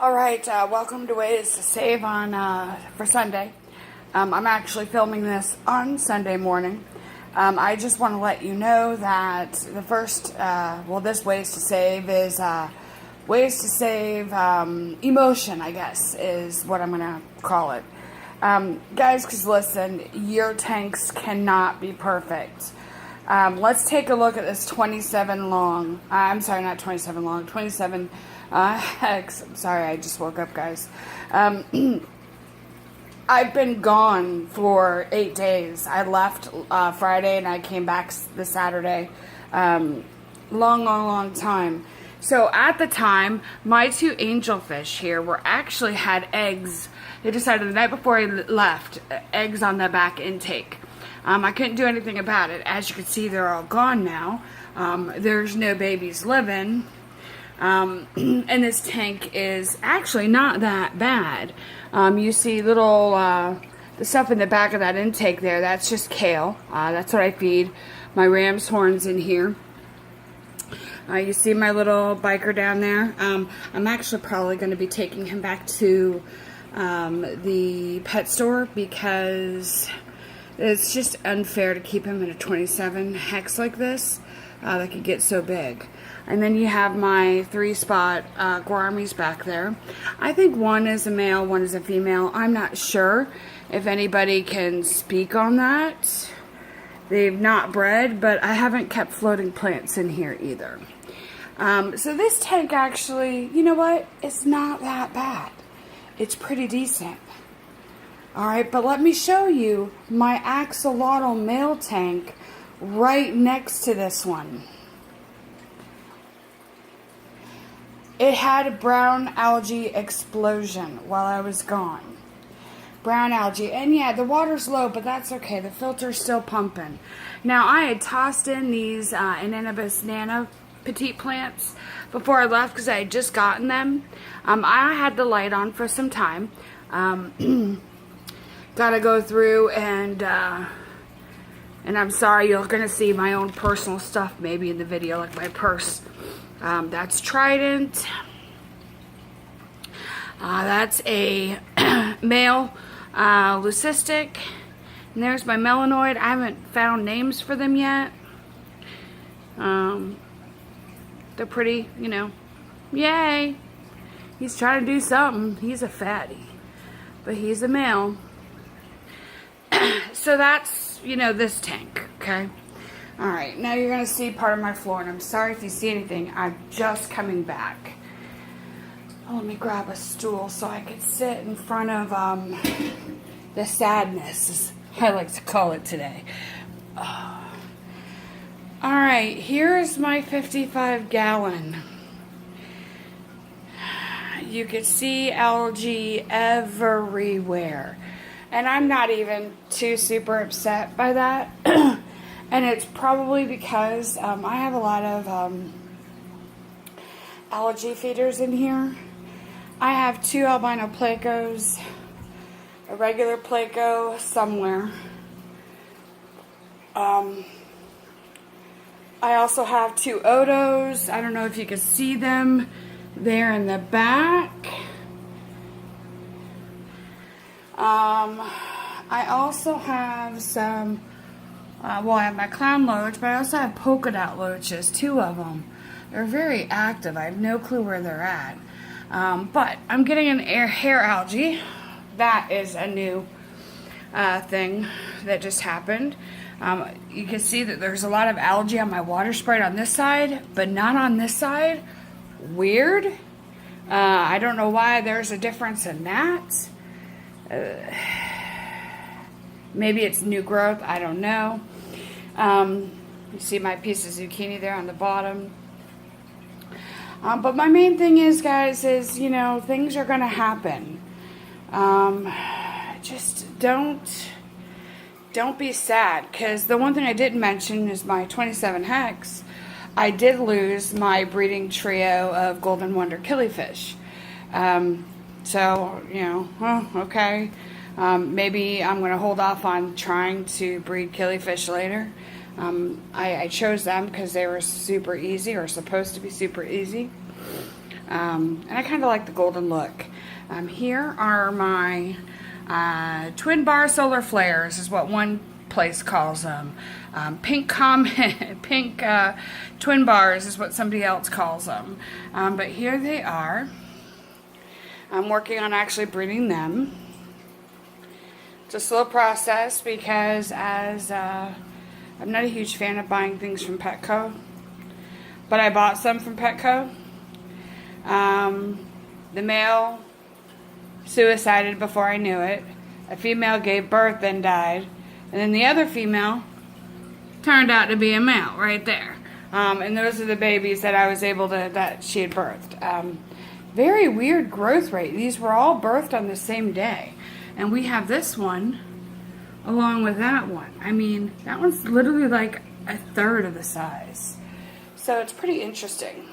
All right, welcome to Ways to Save on for Sunday. I'm actually filming this on Sunday morning. I just want to let you know that the first, this Ways to Save is Ways to Save Emotion, I guess, is what I'm going to call it. Guys, because listen, your tanks cannot be perfect. Let's take a look at this 27 long. I'm sorry, not 27 long, 27 hex. I'm sorry, I just woke up, guys. I've been gone for 8 days. I left Friday and I came back this Saturday. Long time. So at the time, my two angelfish here actually had eggs. They decided the night before I left, eggs on the back intake. I couldn't do anything about it. As you can see, they're all gone now. There's no babies living. And this tank is actually not that bad. You see little, the stuff in the back of that intake there, that's just kale. That's what I feed my ram's horns in here. You see my little biker down there. I'm actually probably going to be taking him back to the pet store because it's just unfair to keep him in a 27 hex like this. That could get so big. And then you have my 3-spot gouramis back there. I think one is a male, one is a female. I'm not sure if anybody can speak on that. They've not bred, but I haven't kept floating plants in here either. So this tank actually, you know what? It's not that bad. It's pretty decent. Alright, but let me show you my axolotl male tank right next to this one. It had a brown algae explosion while I was gone. Brown algae. And yeah, the water's low, but that's okay. The filter's still pumping. Now, I had tossed in these Ananobus nano petite plants before I left because I had just gotten them. I had the light on for some time. Gotta go through and I'm sorry, you're gonna see my own personal stuff maybe in the video, like my purse. That's Trident. That's a male leucistic. And there's my melanoid. I haven't found names for them yet. They're pretty, you know. Yay! He's trying to do something. He's a fatty. But he's a male. So that's, you know, this tank, okay? Alright, now you're going to see part of my floor, and I'm sorry if you see anything. I'm just coming back. Oh, let me grab a stool so I could sit in front of the sadness, as I like to call it today. Alright, here's my 55-gallon. You can see algae everywhere. And I'm not even too super upset by that. And it's probably because I have a lot of algae feeders in here. I have 2 albino placos, a regular placo somewhere. I also have 2 Odos. I don't know if you can see them there in the back. I also have some, I have my clown loach, but I also have polka dot loaches, 2 of them. They're very active. I have no clue where they're at. But I'm getting an hair algae. That is a new thing that just happened. You can see that there's a lot of algae on my water sprite on this side, but not on this side. Weird. I don't know why there's a difference in that. Maybe it's new growth. I don't know. You see my piece of zucchini there on the bottom. But my main thing is, guys, is, you know, things are going to happen. Just don't be sad, because the one thing I didn't mention is my 27 hex. I did lose my breeding trio of Golden Wonder killifish. So, you know, okay. Maybe I'm going to hold off on trying to breed killifish later. I chose them because they were super easy, or supposed to be super easy. And I kind of like the golden look. Here are my twin bar solar flares, is what one place calls them. Pink twin bars is what somebody else calls them. But here they are. I'm working on actually breeding them. It's a slow process because I'm not a huge fan of buying things from Petco, but I bought some from Petco. The male suicided before I knew it. A female gave birth, then died. And then the other female turned out to be a male right there. And those are the babies that I was able to, that she had birthed. Very weird growth rate. These were all birthed on the same day. And we have this one along with that one. I mean, that one's literally like a third of the size. So it's pretty interesting.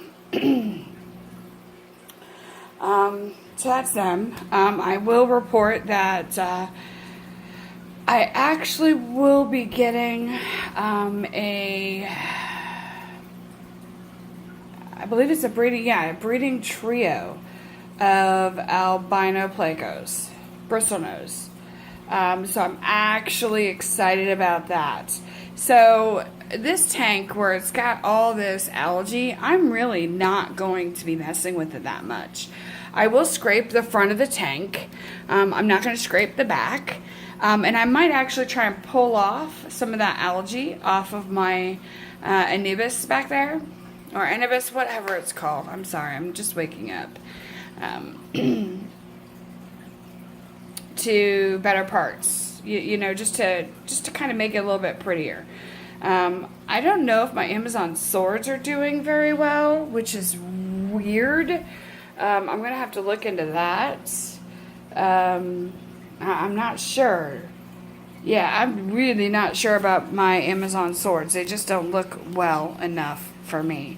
So that's them. I will report that I actually will be getting I believe it's a breeding trio of albino plecos, bristlenose. So I'm actually excited about that. So this tank where it's got all this algae, I'm really not going to be messing with it that much. I will scrape the front of the tank. I'm not going to scrape the back. And I might actually try and pull off some of that algae off of my Anubis back there. Or Anubis, whatever it's called. I'm sorry, I'm just waking up. To better parts. You know, just to kind of make it a little bit prettier. I don't know if my Amazon swords are doing very well, which is weird. I'm going to have to look into that. I'm not sure. Yeah, I'm really not sure about my Amazon swords. They just don't look well enough for me.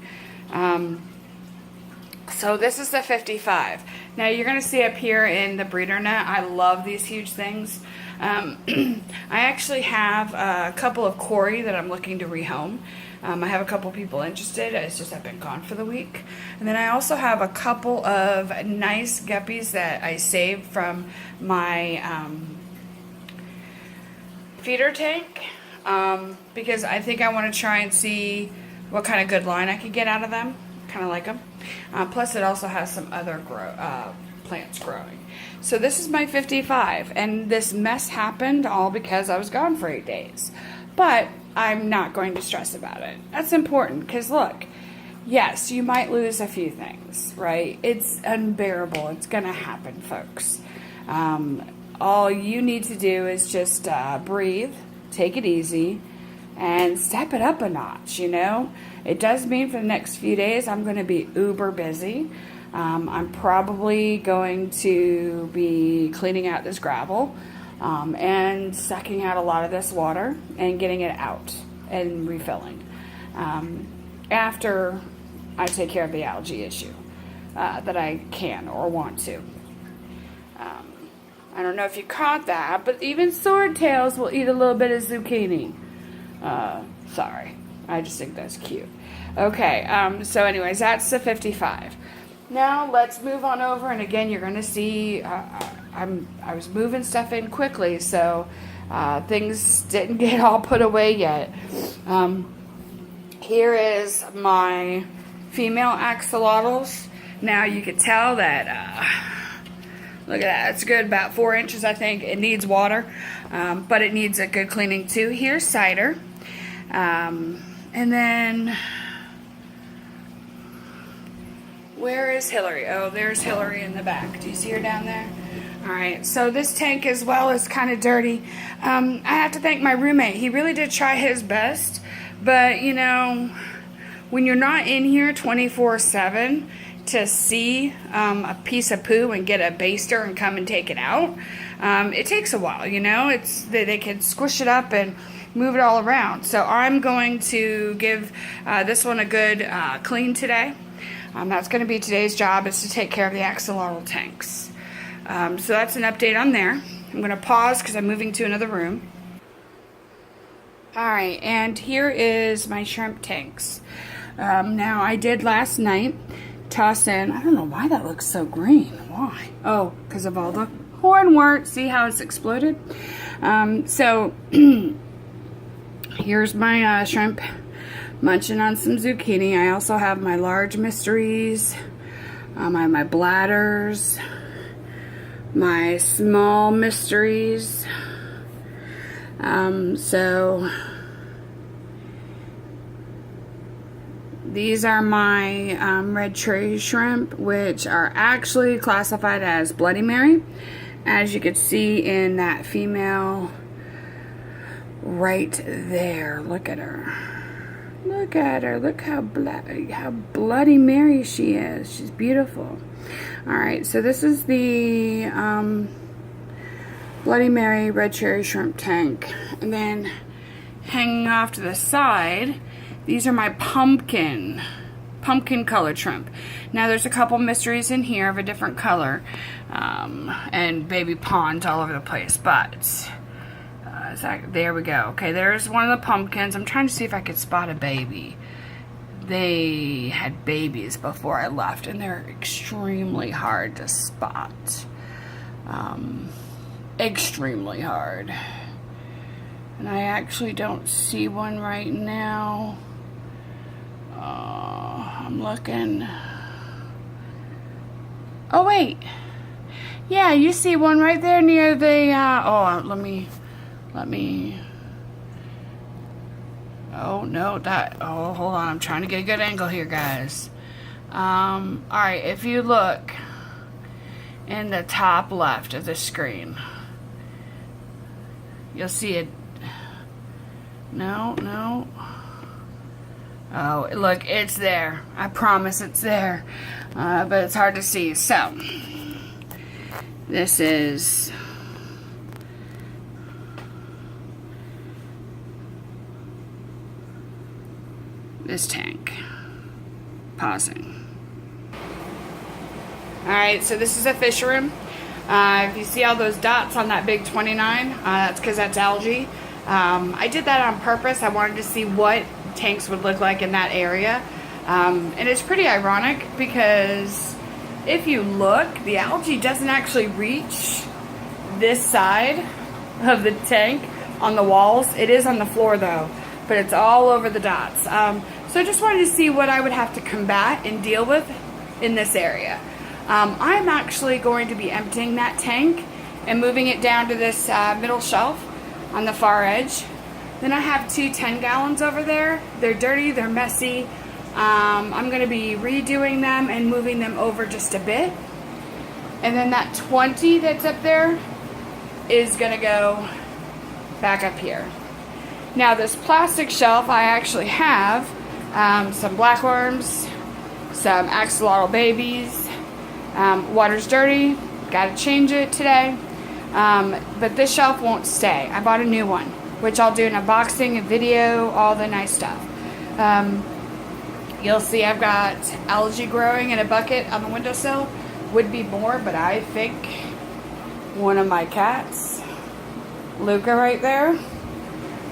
So this is the 55. Now you're going to see up here in the breeder net, I love these huge things. I actually have a couple of Cory that I'm looking to rehome. I have a couple people interested. It's just I've been gone for the week. And then I also have a couple of nice guppies that I saved from my feeder tank, because I think I want to try and see what kind of good line I could get out of them. Kind of like them. Plus it also has some other plants growing. So this is my 55, and this mess happened all because I was gone for 8 days. But I'm not going to stress about it. That's important because look, yes, you might lose a few things, right? It's unbearable. It's going to happen, folks. All you need to do is just breathe, take it easy, and step it up a notch, you know? It does mean for the next few days I'm going to be uber busy. I'm probably going to be cleaning out this gravel and sucking out a lot of this water and getting it out and refilling after I take care of the algae issue that I can or want to. I don't know if you caught that, but even swordtails will eat a little bit of zucchini. Sorry. I just think that's cute. Okay, so anyways, that's the 55. Now let's move on over, and again, you're going to see I was moving stuff in quickly, so things didn't get all put away yet. Here is my female axolotls. Now you can tell that, look at that, it's good, about 4 inches, I think. It needs water, but it needs a good cleaning too. Here's Cider. And then, where is Hillary? Oh, there's Hillary in the back. Do you see her down there? Alright, so this tank as well is kind of dirty. I have to thank my roommate. He really did try his best, but you know, when you're not in here 24/7 to see a piece of poo and get a baster and come and take it out, it takes a while, you know. They can squish it up and move it all around. So I'm going to give this one a good clean today. That's going to be today's job, is to take care of the axolotl tanks. So that's an update on there. I'm going to pause because I'm moving to another room. Alright, and here is my shrimp tanks. Now I did last night toss in, I don't know why that looks so green. Why? Oh, because of all the hornwort. See how it's exploded? So here's my shrimp munching on some zucchini. I also have my large mysteries. I have my bladders, my small mysteries. So these are my red cherry shrimp, which are actually classified as Bloody Mary, as you can see in that female right there. Look at her. Look at her. Look how Bloody Mary she is. She's beautiful. Alright, so this is the Bloody Mary red cherry shrimp tank. And then hanging off to the side, these are my pumpkin colored shrimp. Now there's a couple mysteries in here of a different color. And baby ponds all over the place. But there we go. Okay, there's one of the pumpkins. I'm trying to see if I could spot a baby. They had babies before I left, and they're extremely hard to spot. Extremely hard. And I actually don't see one right now. I'm looking. Oh, wait. Yeah, you see one right there near the, let me, oh, no, hold on, I'm trying to get a good angle here, guys. Alright, if you look in the top left of the screen, you'll see it. No. Oh, look, it's there. I promise it's there. But it's hard to see. So, this is this tank. Pausing. Alright, so this is a fish room. If you see all those dots on that big 29, that's because that's algae. I did that on purpose. I wanted to see what tanks would look like in that area. And it's pretty ironic because if you look, the algae doesn't actually reach this side of the tank on the walls. It is on the floor though, but it's all over the dots. So I just wanted to see what I would have to combat and deal with in this area. I'm actually going to be emptying that tank and moving it down to this middle shelf on the far edge. Then I have 2 10-gallons over there. They're dirty, they're messy. I'm going to be redoing them and moving them over just a bit. And then that 20 that's up there is going to go back up here. Now this plastic shelf, I actually have some blackworms, some axolotl babies. Water's dirty, got to change it today. But this shelf won't stay. I bought a new one, which I'll do an unboxing, a video, all the nice stuff. You'll see I've got algae growing in a bucket on the windowsill. Would be more, but I think one of my cats, Luca right there,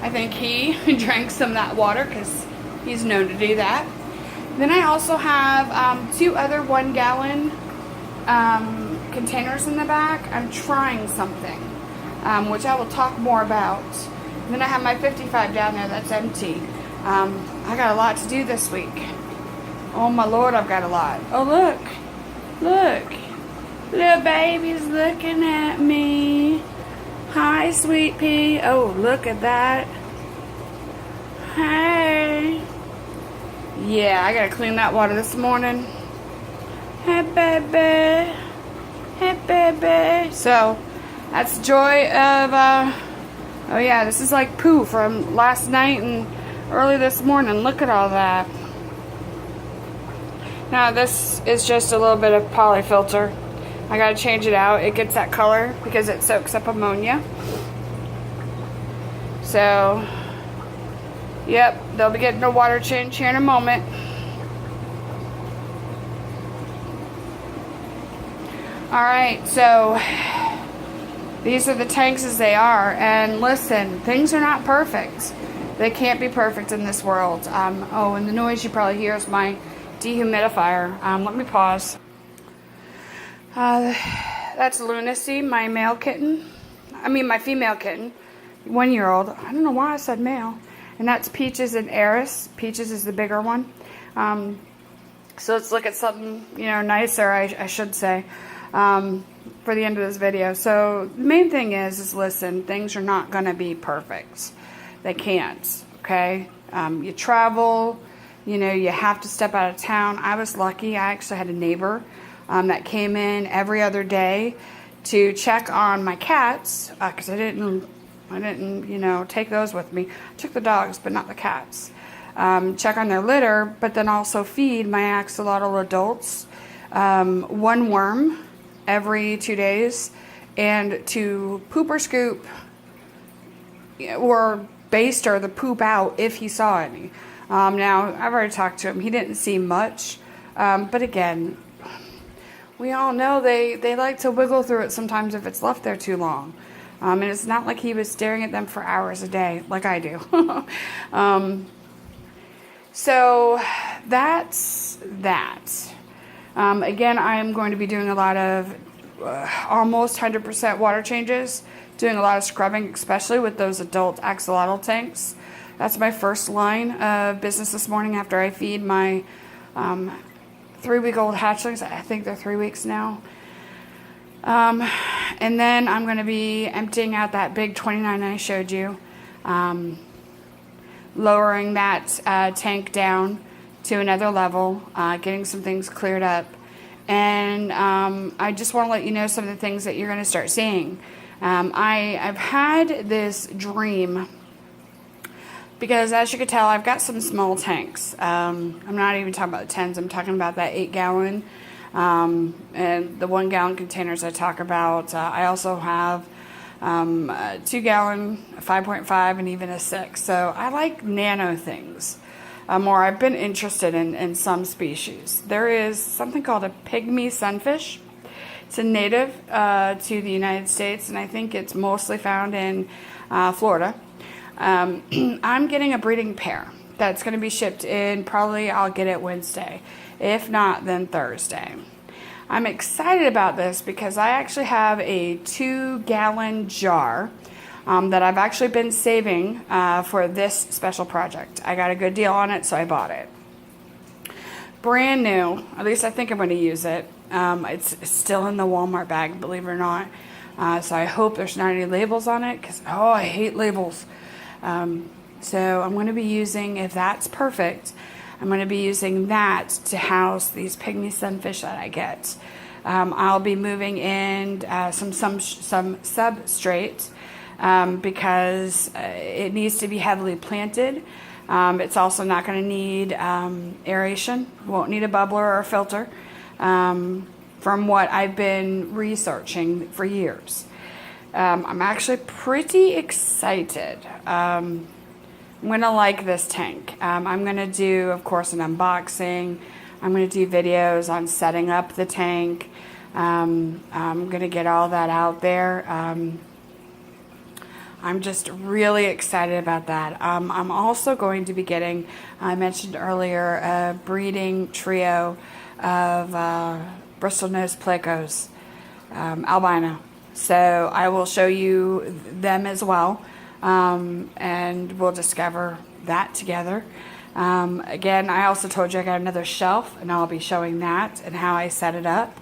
I think he drank some of that water because he's known to do that. Then I also have 2 other 1-gallon containers in the back. I'm trying something, which I will talk more about. And then I have my 55 down there that's empty. I got a lot to do this week. Oh my Lord, I've got a lot. Oh look, little baby's looking at me. Hi, sweet pea. Oh, look at that. Hey. Yeah, I gotta clean that water this morning. Hey, baby. Hey, baby. So, that's the joy of, oh yeah, this is like poo from last night and early this morning. Look at all that. Now, this is just a little bit of polyfilter. I gotta change it out. It gets that color because it soaks up ammonia. So, yep, they'll be getting a water change here in a moment. Alright, so these are the tanks as they are. And listen, things are not perfect. They can't be perfect in this world. Oh, and the noise you probably hear is my dehumidifier. Let me pause. That's Lunacy, my male kitten. I mean, my female kitten, 1-year-old. I don't know why I said male. And that's Peaches and Eris. Peaches is the bigger one. So let's look at something, you know, nicer, I should say, for the end of this video. So the main thing is listen, things are not going to be perfect. They can't, okay? You travel, you know, you have to step out of town. I was lucky. I actually had a neighbor that came in every other day to check on my cats, because I didn't, you know, take those with me. I took the dogs, but not the cats. Check on their litter, but then also feed my axolotl adults 1 worm every 2 days, and to poop or scoop or baster the poop out if he saw any. Now, I've already talked to him. He didn't see much, but again, we all know they like to wiggle through it sometimes if it's left there too long. And it's not like he was staring at them for hours a day like I do. So that's that. Again, I am going to be doing a lot of almost 100% water changes, doing a lot of scrubbing, especially with those adult axolotl tanks. That's my first line of business this morning after I feed my 3-week-old hatchlings. I think they're 3 weeks now. And then I'm going to be emptying out that big 29 I showed you, lowering that tank down to another level, getting some things cleared up. And I just want to let you know some of the things that you're going to start seeing. I've had this dream, because as you can tell, I've got some small tanks. I'm not even talking about the 10s. I'm talking about that 8-gallon and the 1-gallon containers I talk about. I also have a 2-gallon, a 5.5, and even a 6. So I like nano things. Or I've been interested in some species. There is something called a pygmy sunfish. It's a native to the United States, and I think it's mostly found in Florida. I'm getting a breeding pair that's going to be shipped in. Probably I'll get it Wednesday. If not, then Thursday. I'm excited about this because I actually have a 2-gallon jar that I've actually been saving for this special project. I got a good deal on it, so I bought it. Brand new. At least I think I'm going to use it. It's still in the Walmart bag, believe it or not. So I hope there's not any labels on it, because, oh, I hate labels. So I'm going to be using, if that's perfect, I'm going to be using that to house these pygmy sunfish that I get. I'll be moving in some substrate because it needs to be heavily planted. It's also not going to need aeration. Won't need a bubbler or a filter, from what I've been researching for years. I'm actually pretty excited. I'm going to like this tank. I'm going to do, of course, an unboxing. I'm going to do videos on setting up the tank. I'm going to get all that out there. I'm just really excited about that. I'm also going to be getting, I mentioned earlier, a breeding trio of Bristol nose plecos, albino. So I will show you them as well, and we'll discover that together. Again, I also told you I got another shelf, and I'll be showing that and how I set it up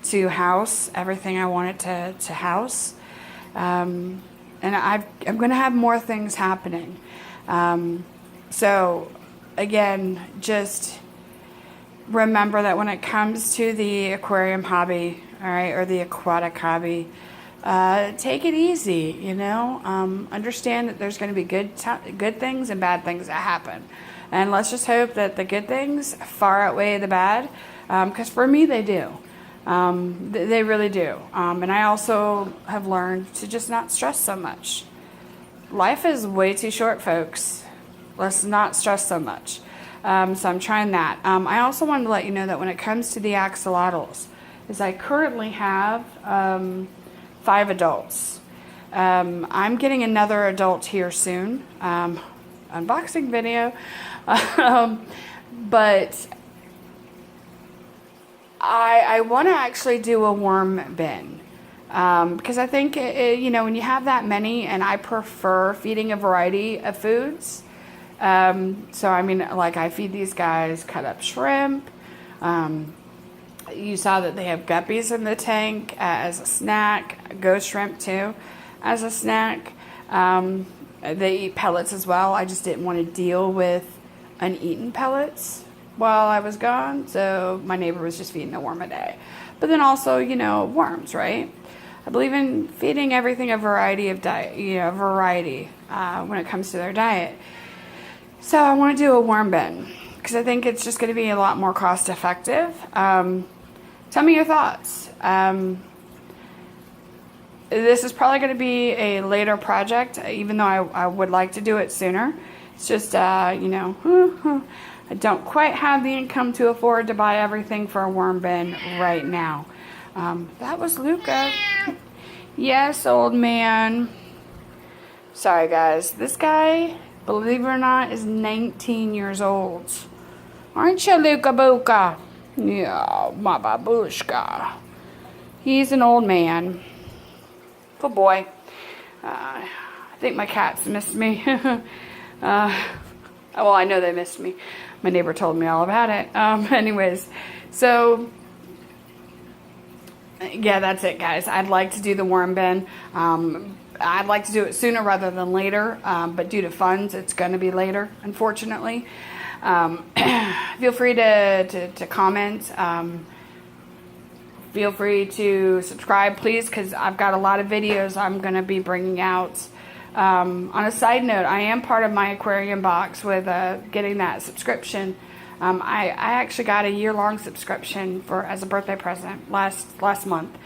to house everything I want it to house. And I'm going to have more things happening. So again, just remember that when it comes to the aquarium hobby, all right, or the aquatic hobby, take it easy, you know. Understand that there's going to be good things and bad things that happen. And let's just hope that the good things far outweigh the bad, because for me they do. They really do. And I also have learned to just not stress so much. Life is way too short, folks. Let's not stress so much. So I'm trying that. I also wanted to let you know that when it comes to the axolotls, is I currently have 5 adults. I'm getting another adult here soon. Unboxing video. But I want to actually do a worm bin. Because I think, you know, when you have that many, and I prefer feeding a variety of foods. So, I mean, like I feed these guys cut up shrimp. You saw that they have guppies in the tank as a snack. Ghost shrimp too as a snack. They eat pellets as well. I just didn't want to deal with uneaten pellets while I was gone. So my neighbor was just feeding a worm a day. But then also, you know, worms, right? I believe in feeding everything a variety of diet, you know, when it comes to their diet. So I want to do a worm bin because I think it's just going to be a lot more cost effective. Tell me your thoughts. This is probably going to be a later project, even though I would like to do it sooner. It's just, you know, I don't quite have the income to afford to buy everything for a worm bin right now. That was Luca. Yes, old man. Sorry, guys. This guy, believe it or not, is 19 years old. Aren't you, Luca Buca? Yeah, my babushka. He's an old man. Good boy. I think my cats missed me. Well, I know they missed me. My neighbor told me all about it. Anyways, so yeah, that's it, guys. I'd like to do the worm bin. I'd like to do it sooner rather than later, but due to funds, it's going to be later, unfortunately. Feel free to comment. Feel free to subscribe, please, because I've got a lot of videos I'm going to be bringing out. On a side note, I am part of my aquarium box with getting that subscription. I actually got a year-long subscription as a birthday present last month.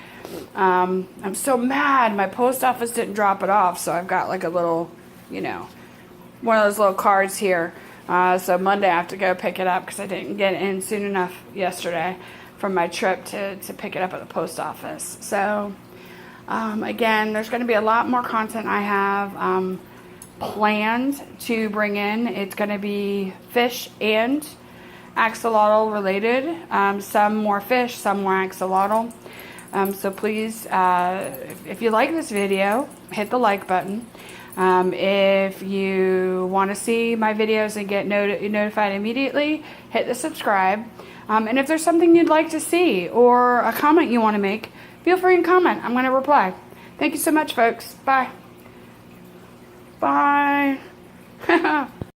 I'm so mad my post office didn't drop it off, so I've got like a little, you know, one of those little cards here. So Monday I have to go pick it up because I didn't get it in soon enough yesterday from my trip to pick it up at the post office. So again, there's going to be a lot more content I have planned to bring in. It's going to be fish and axolotl related. Some more fish, some more axolotl. So please, if you like this video, hit the like button. If you want to see my videos and get notified immediately, hit the subscribe. And if there's something you'd like to see or a comment you want to make, feel free to comment. I'm going to reply. Thank you so much, folks. Bye. Bye.